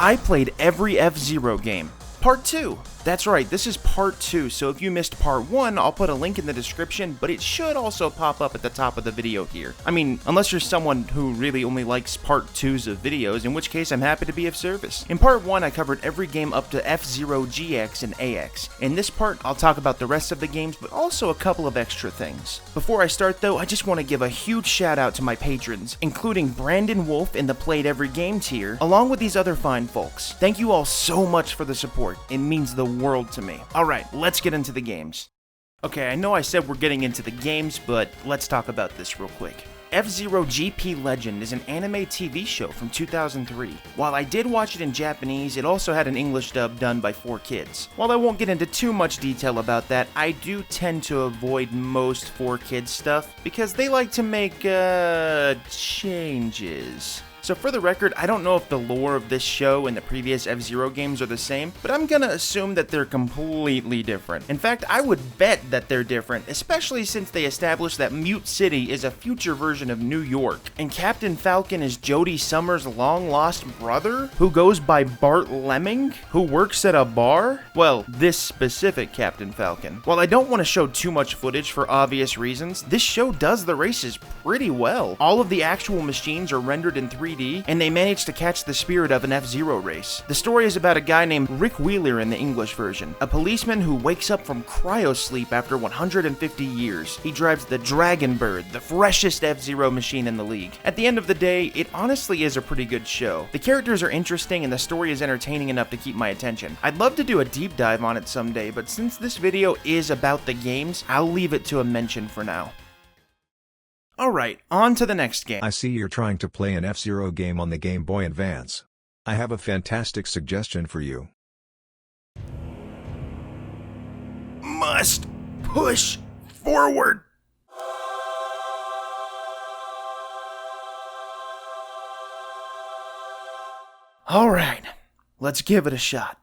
I played every F-Zero game. Part 2. That's right, this is part 2, so if you missed part 1, I'll put a link in the description, but it should also pop up at the top of the video here. I mean, unless you're someone who really only likes part 2s of videos, in which case I'm happy to be of service. In part 1, I covered every game up to F-Zero GX and AX. In this part, I'll talk about the rest of the games, but also a couple of extra things. Before I start though, I just want to give a huge shout out to my patrons, including Brandon Wolf in the Played Every Game tier, along with these other fine folks. Thank you all so much for the support, it means the world to me. Alright, let's get into the games. Okay, I know I said we're getting into the games, but let's talk about this real quick. F-Zero GP Legend is an anime TV show from 2003. While I did watch it in Japanese, it also had an English dub done by 4Kids. While I won't get into too much detail about that, I do tend to avoid most 4Kids stuff because they like to make, changes. So for the record, I don't know if the lore of this show and the previous F-Zero games are the same, but I'm gonna assume that they're completely different. In fact, I would bet that they're different, especially since they established that Mute City is a future version of New York, and Captain Falcon is Jodie Summer's long-lost brother, who goes by Bart Lemming, who works at a bar? Well, this specific Captain Falcon. While I don't want to show too much footage for obvious reasons, this show does the races pretty well. All of the actual machines are rendered in 3D, and they managed to catch the spirit of an F-Zero race. The story is about a guy named Rick Wheeler in the English version, a policeman who wakes up from cryosleep after 150 years. He drives the Dragon Bird, the freshest F-Zero machine in the league. At the end of the day, it honestly is a pretty good show. The characters are interesting and the story is entertaining enough to keep my attention. I'd love to do a deep dive on it someday, but since this video is about the games, I'll leave it to a mention for now. Alright, on to the next game. I see you're trying to play an F-Zero game on the Game Boy Advance. I have a fantastic suggestion for you. Must push forward. Alright, let's give it a shot.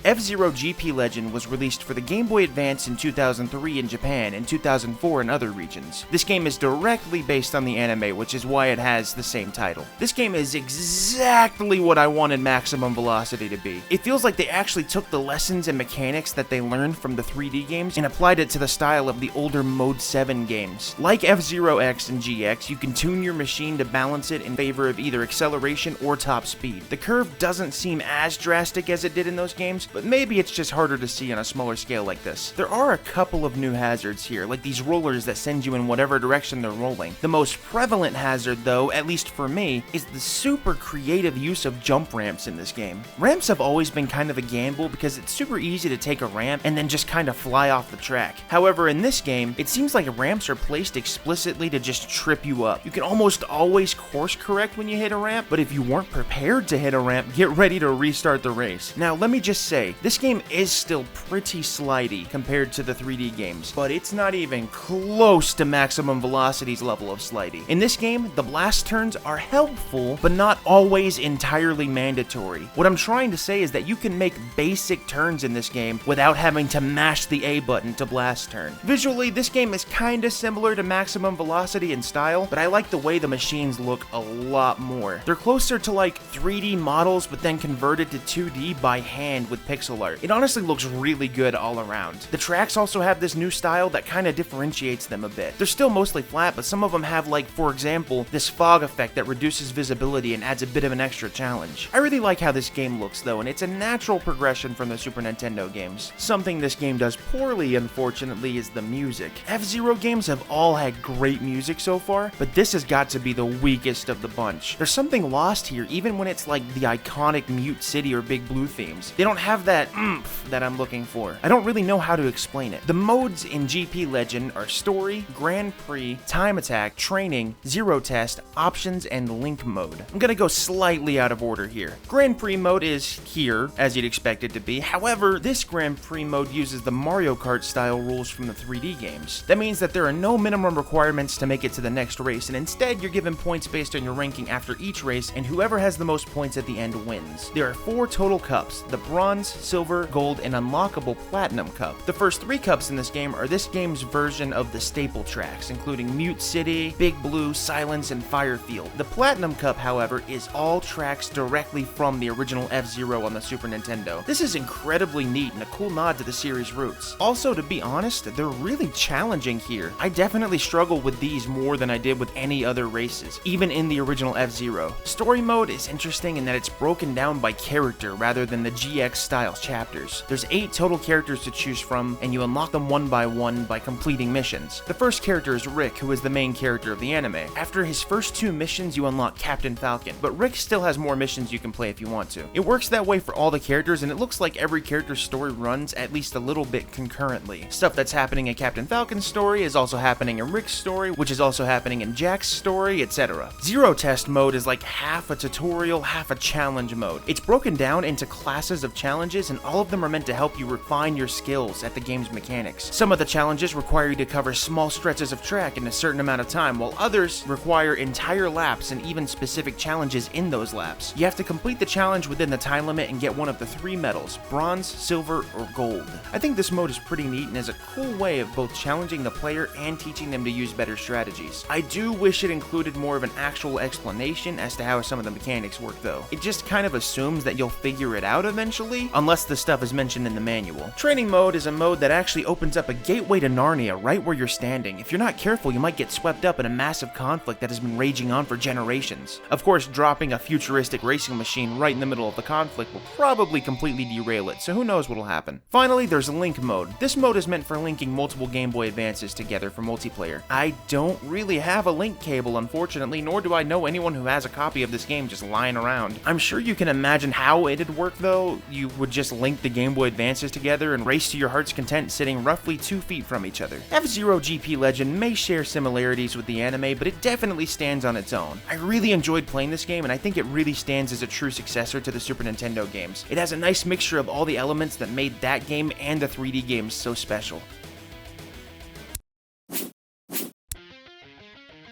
F-Zero GP Legend was released for the Game Boy Advance in 2003 in Japan and 2004 in other regions. This game is directly based on the anime, which is why it has the same title. This game is exactly what I wanted Maximum Velocity to be. It feels like they actually took the lessons and mechanics that they learned from the 3D games and applied it to the style of the older Mode 7 games. Like F-Zero X and GX, you can tune your machine to balance it in favor of either acceleration or top speed. The curve doesn't seem as drastic as it did in those games, but maybe it's just harder to see on a smaller scale like this. There are a couple of new hazards here, like these rollers that send you in whatever direction they're rolling. The most prevalent hazard though, at least for me, is the super creative use of jump ramps in this game. Ramps have always been kind of a gamble because it's super easy to take a ramp and then just kind of fly off the track. However, in this game, it seems like ramps are placed explicitly to just trip you up. You can almost always course correct when you hit a ramp, but if you weren't prepared to hit a ramp, get ready to restart the race. Now, let me just say, this game is still pretty slidey compared to the 3D games, but it's not even close to Maximum Velocity's level of slidey. In this game, the blast turns are helpful, but not always entirely mandatory. What I'm trying to say is that you can make basic turns in this game without having to mash the A button to blast turn. Visually, this game is kinda similar to Maximum Velocity in style, but I like the way the machines look a lot more. They're closer to like 3D models, but then converted to 2D by hand with pixel art. It honestly looks really good all around. The tracks also have this new style that kind of differentiates them a bit. They're still mostly flat, but some of them have, like, for example, this fog effect that reduces visibility and adds a bit of an extra challenge. I really like how this game looks though, and it's a natural progression from the Super Nintendo games. Something this game does poorly, unfortunately, is the music. F-Zero games have all had great music so far, but this has got to be the weakest of the bunch. There's something lost here, even when it's like the iconic Mute City or Big Blue themes. They don't have that oomph that I'm looking for. I don't really know how to explain it. The modes in GP Legend are Story, Grand Prix, Time Attack, Training, Zero Test, Options, and Link mode. I'm gonna go slightly out of order here. Grand Prix mode is here, as you'd expect it to be. However, this Grand Prix mode uses the Mario Kart style rules from the 3D games. That means that there are no minimum requirements to make it to the next race, and instead you're given points based on your ranking after each race, and whoever has the most points at the end wins. There are 4 total cups: the Bronze, silver, gold, and unlockable platinum cup. The first 3 cups in this game are this game's version of the staple tracks, including Mute City, Big Blue, Silence, and Firefield. The platinum cup, however, is all tracks directly from the original F-Zero on the Super Nintendo. This is incredibly neat and a cool nod to the series' roots. Also, to be honest, they're really challenging here. I definitely struggle with these more than I did with any other races, even in the original F-Zero. Story mode is interesting in that it's broken down by character rather than the GX-style chapters. There's 8 total characters to choose from, and you unlock them one by one by completing missions. The first character is Rick, who is the main character of the anime. After his first 2 missions, you unlock Captain Falcon, but Rick still has more missions you can play if you want to. It works that way for all the characters, and it looks like every character's story runs at least a little bit concurrently. Stuff that's happening in Captain Falcon's story is also happening in Rick's story, which is also happening in Jack's story, etc. Zero Test mode is like half a tutorial, half a challenge mode. It's broken down into classes of challenges, and all of them are meant to help you refine your skills at the game's mechanics. Some of the challenges require you to cover small stretches of track in a certain amount of time, while others require entire laps and even specific challenges in those laps. You have to complete the challenge within the time limit and get one of the 3 medals: bronze, silver, or gold. I think this mode is pretty neat and is a cool way of both challenging the player and teaching them to use better strategies. I do wish it included more of an actual explanation as to how some of the mechanics work though. It just kind of assumes that you'll figure it out eventually, unless the stuff is mentioned in the manual. Training mode is a mode that actually opens up a gateway to Narnia right where you're standing. If you're not careful, you might get swept up in a massive conflict that has been raging on for generations. Of course, dropping a futuristic racing machine right in the middle of the conflict will probably completely derail it, so who knows what'll happen. Finally, there's Link mode. This mode is meant for linking multiple Game Boy Advances together for multiplayer. I don't really have a link cable, unfortunately, nor do I know anyone who has a copy of this game just lying around. I'm sure you can imagine how it'd work though. You would just link the Game Boy Advances together and race to your heart's content sitting roughly 2 feet from each other. F-Zero GP Legend may share similarities with the anime, but it definitely stands on its own. I really enjoyed playing this game, and I think it really stands as a true successor to the Super Nintendo games. It has a nice mixture of all the elements that made that game and the 3D games so special.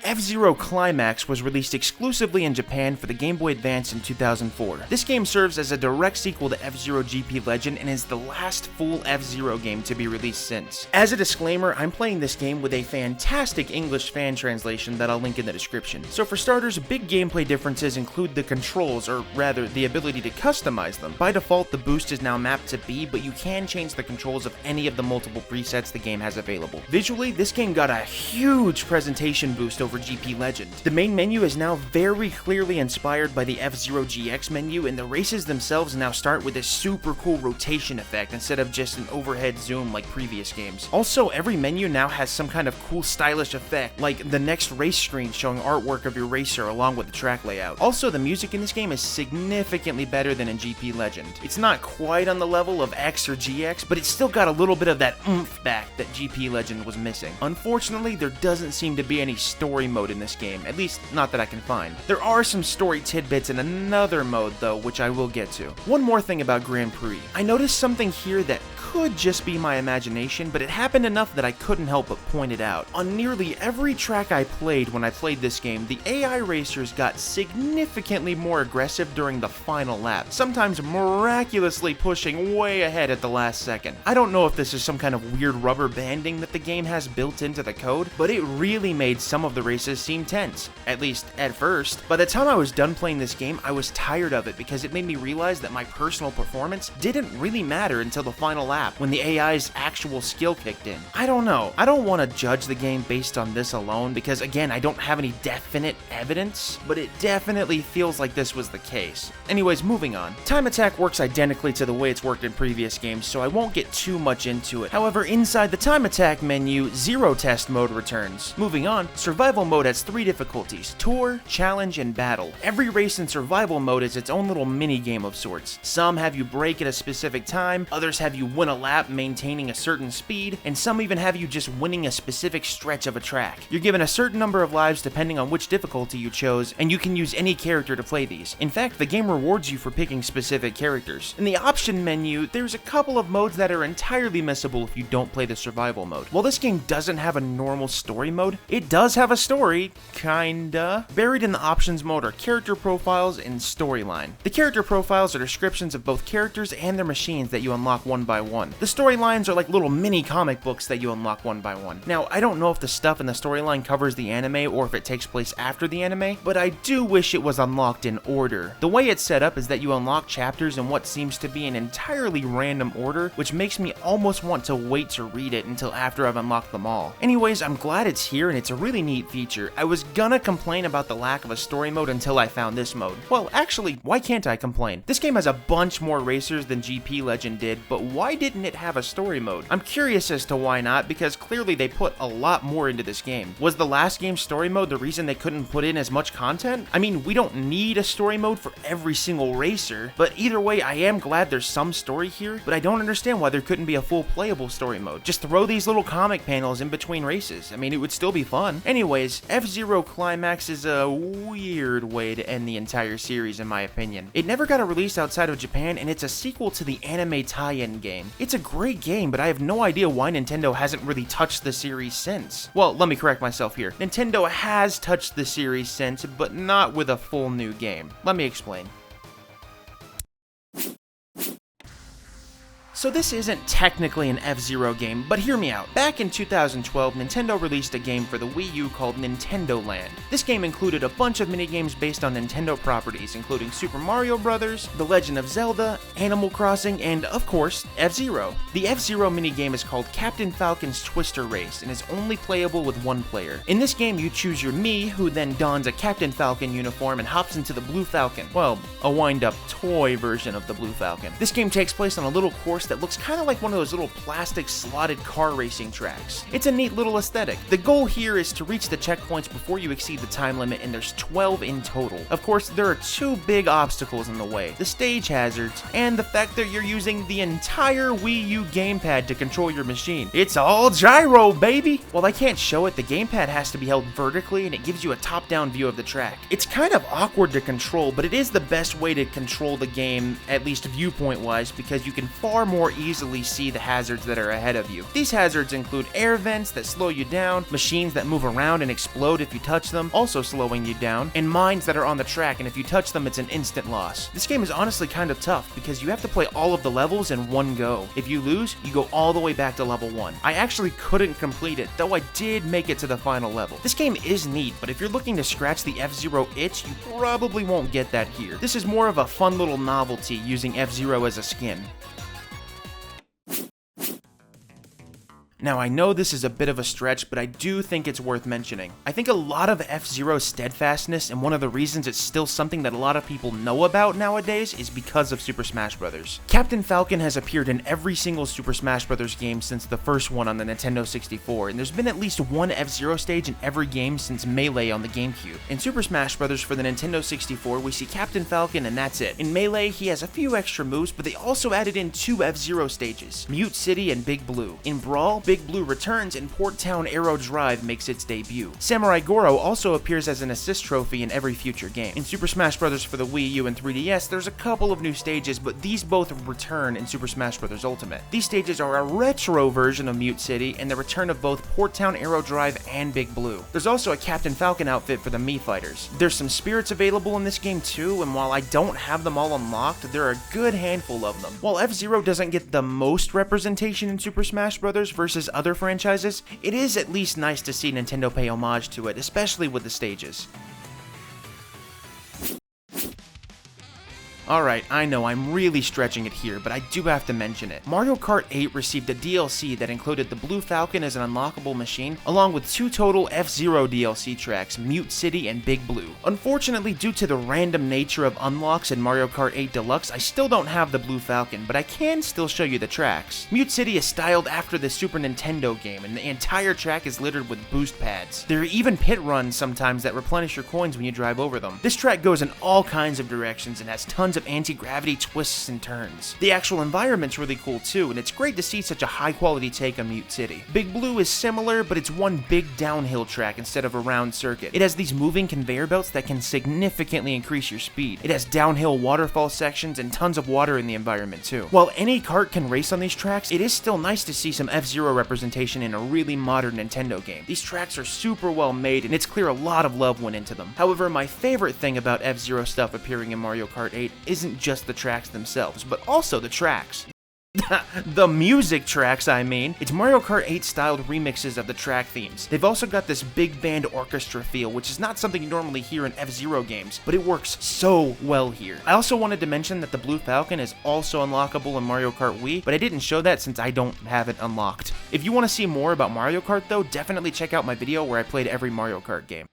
F-Zero Climax was released exclusively in Japan for the Game Boy Advance in 2004. This game serves as a direct sequel to F-Zero GP Legend and is the last full F-Zero game to be released since. As a disclaimer, I'm playing this game with a fantastic English fan translation that I'll link in the description. So for starters, big gameplay differences include the controls, or rather, the ability to customize them. By default, the boost is now mapped to B, but you can change the controls of any of the multiple presets the game has available. Visually, this game got a huge presentation boost over GP Legend. The main menu is now very clearly inspired by the F-Zero GX menu, and the races themselves now start with this super cool rotation effect instead of just an overhead zoom like previous games. Also, every menu now has some kind of cool stylish effect, like the next race screen showing artwork of your racer along with the track layout. Also, the music in this game is significantly better than in GP Legend. It's not quite on the level of X or GX, but it's still got a little bit of that oomph back that GP Legend was missing. Unfortunately, there doesn't seem to be any story mode in this game, at least not that I can find. There are some story tidbits in another mode though, which I will get to. One more thing about Grand Prix. I noticed something here that could just be my imagination, but it happened enough that I couldn't help but point it out. On nearly every track I played when I played this game, the AI racers got significantly more aggressive during the final lap, sometimes miraculously pushing way ahead at the last second. I don't know if this is some kind of weird rubber banding that the game has built into the code, but it really made some of the races seem tense, at least at first. By the time I was done playing this game, I was tired of it because it made me realize that my personal performance didn't really matter until the final lap, when the AI's actual skill kicked in. I don't know. I don't want to judge the game based on this alone because, again, I don't have any definite evidence, but it definitely feels like this was the case. Anyways, moving on. Time Attack works identically to the way it's worked in previous games, so I won't get too much into it. However, inside the Time Attack menu, Zero Test mode returns. Moving on, Survival mode has 3 difficulties: Tour, Challenge, and Battle. Every race in Survival mode is its own little mini game of sorts. Some have you brake at a specific time, others have you win a lap maintaining a certain speed, and some even have you just winning a specific stretch of a track. You're given a certain number of lives depending on which difficulty you chose, and you can use any character to play these. In fact, the game rewards you for picking specific characters. In the option menu, there's a couple of modes that are entirely missable if you don't play the survival mode. While this game doesn't have a normal story mode, it does have a story, kinda. Buried in the options mode are character profiles and storyline. The character profiles are descriptions of both characters and their machines that you unlock one by one. The storylines are like little mini comic books that you unlock one by one. Now, I don't know if the stuff in the storyline covers the anime or if it takes place after the anime, but I do wish it was unlocked in order. The way it's set up is that you unlock chapters in what seems to be an entirely random order, which makes me almost want to wait to read it until after I've unlocked them all. Anyways, I'm glad it's here and it's a really neat feature. I was gonna complain about the lack of a story mode until I found this mode. Well, actually, why can't I complain? This game has a bunch more racers than GP Legend did, but why didn't it have a story mode? I'm curious as to why not, because clearly they put a lot more into this game. Was the last game's story mode the reason they couldn't put in as much content? I mean, we don't need a story mode for every single racer, but either way, I am glad there's some story here, but I don't understand why there couldn't be a full playable story mode. Just throw these little comic panels in between races. I mean, it would still be fun. Anyways, F-Zero Climax is a weird way to end the entire series in my opinion. It never got a release outside of Japan, and it's a sequel to the anime tie-in game. It's a great game, but I have no idea why Nintendo hasn't really touched the series since. Well, let me correct myself here. Nintendo has touched the series since, but not with a full new game. Let me explain. So this isn't technically an F-Zero game, but hear me out. Back in 2012, Nintendo released a game for the Wii U called Nintendo Land. This game included a bunch of minigames based on Nintendo properties, including Super Mario Bros., The Legend of Zelda, Animal Crossing, and, of course, F-Zero. The F-Zero minigame is called Captain Falcon's Twister Race, and is only playable with one player. In this game, you choose your Mii, who then dons a Captain Falcon uniform and hops into the Blue Falcon. Well, a wind-up toy version of the Blue Falcon. This game takes place on a little course that looks kind of like one of those little plastic slotted car racing tracks. It's a neat little aesthetic. The goal here is to reach the checkpoints before you exceed the time limit, and there's 12 in total. Of course, there are two big obstacles in the way: the stage hazards, and the fact that you're using the entire Wii U gamepad to control your machine. It's all gyro, baby! While I can't show it, the gamepad has to be held vertically, and it gives you a top-down view of the track. It's kind of awkward to control, but it is the best way to control the game, at least viewpoint-wise, because you can far more easily see the hazards that are ahead of you. These hazards include air vents that slow you down, machines that move around and explode if you touch them, also slowing you down, and mines that are on the track, and if you touch them, it's an instant loss. This game is honestly kind of tough because you have to play all of the levels in one go. If you lose, you go all the way back to level 1. I actually couldn't complete it, though I did make it to the final level. This game is neat, but if you're looking to scratch the F-Zero itch, you probably won't get that here. This is more of a fun little novelty using F-Zero as a skin. Now, I know this is a bit of a stretch, but I do think it's worth mentioning. I think a lot of F-Zero's steadfastness, and one of the reasons it's still something that a lot of people know about nowadays, is because of Super Smash Bros. Captain Falcon has appeared in every single Super Smash Bros. Game since the first one on the Nintendo 64, and there's been at least one F-Zero stage in every game since Melee on the GameCube. In Super Smash Bros. For the Nintendo 64, we see Captain Falcon, and that's it. In Melee, he has a few extra moves, but they also added in two F-Zero stages, Mute City and Big Blue. In Brawl, Big Blue returns and Port Town Arrow Drive makes its debut. Samurai Goro also appears as an assist trophy in every future game. In Super Smash Bros. For the Wii U and 3DS, there's a couple of new stages, but these both return in Super Smash Bros. Ultimate. These stages are a retro version of Mute City and the return of both Port Town Arrow Drive and Big Blue. There's also a Captain Falcon outfit for the Mii fighters. There's some spirits available in this game too, and while I don't have them all unlocked, there are a good handful of them. While F-Zero doesn't get the most representation in Super Smash Bros. Versus other franchises, it is at least nice to see Nintendo pay homage to it, especially with the stages. Alright, I know I'm really stretching it here, but I do have to mention it. Mario Kart 8 received a DLC that included the Blue Falcon as an unlockable machine, along with two total F-Zero DLC tracks, Mute City and Big Blue. Unfortunately, due to the random nature of unlocks in Mario Kart 8 Deluxe, I still don't have the Blue Falcon, but I can still show you the tracks. Mute City is styled after the Super Nintendo game, and the entire track is littered with boost pads. There are even pit runs sometimes that replenish your coins when you drive over them. This track goes in all kinds of directions and has tons of of anti-gravity twists and turns. The actual environment's really cool too, and it's great to see such a high-quality take on Mute City. Big Blue is similar, but it's one big downhill track instead of a round circuit. It has these moving conveyor belts that can significantly increase your speed. It has downhill waterfall sections and tons of water in the environment too. While any kart can race on these tracks, it is still nice to see some F-Zero representation in a really modern Nintendo game. These tracks are super well made, and it's clear a lot of love went into them. However, my favorite thing about F-Zero stuff appearing in Mario Kart 8 isn't just the tracks themselves, but also the tracks. The music tracks, I mean. It's Mario Kart 8 styled remixes of the track themes. They've also got this big band orchestra feel, which is not something you normally hear in F-Zero games, but it works so well here. I also wanted to mention that the Blue Falcon is also unlockable in Mario Kart Wii, but I didn't show that since I don't have it unlocked. If you want to see more about Mario Kart though, definitely check out my video where I played every Mario Kart game.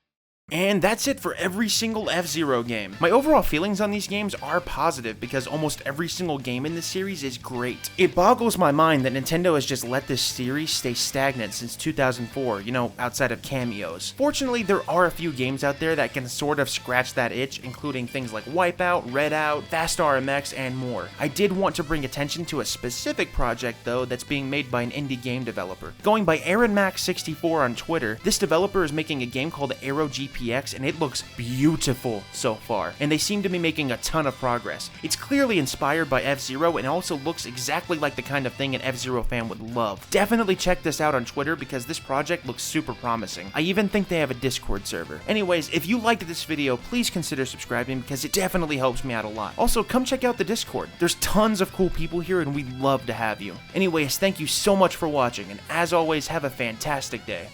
And that's it for every single F-Zero game. My overall feelings on these games are positive because almost every single game in this series is great. It boggles my mind that Nintendo has just let this series stay stagnant since 2004, you know, outside of cameos. Fortunately, there are a few games out there that can sort of scratch that itch, including things like Wipeout, Redout, Fast RMX, and more. I did want to bring attention to a specific project though that's being made by an indie game developer. Going by AaronMax64 on Twitter, this developer is making a game called Aero GP, and it looks beautiful so far, and they seem to be making a ton of progress. It's clearly inspired by F-Zero and also looks exactly like the kind of thing an F-Zero fan would love. Definitely check this out on Twitter because this project looks super promising. I even think they have a Discord server. Anyways, if you liked this video, please consider subscribing because it definitely helps me out a lot. Also, come check out the Discord. There's tons of cool people here and we'd love to have you. Anyways, thank you so much for watching, and as always, have a fantastic day.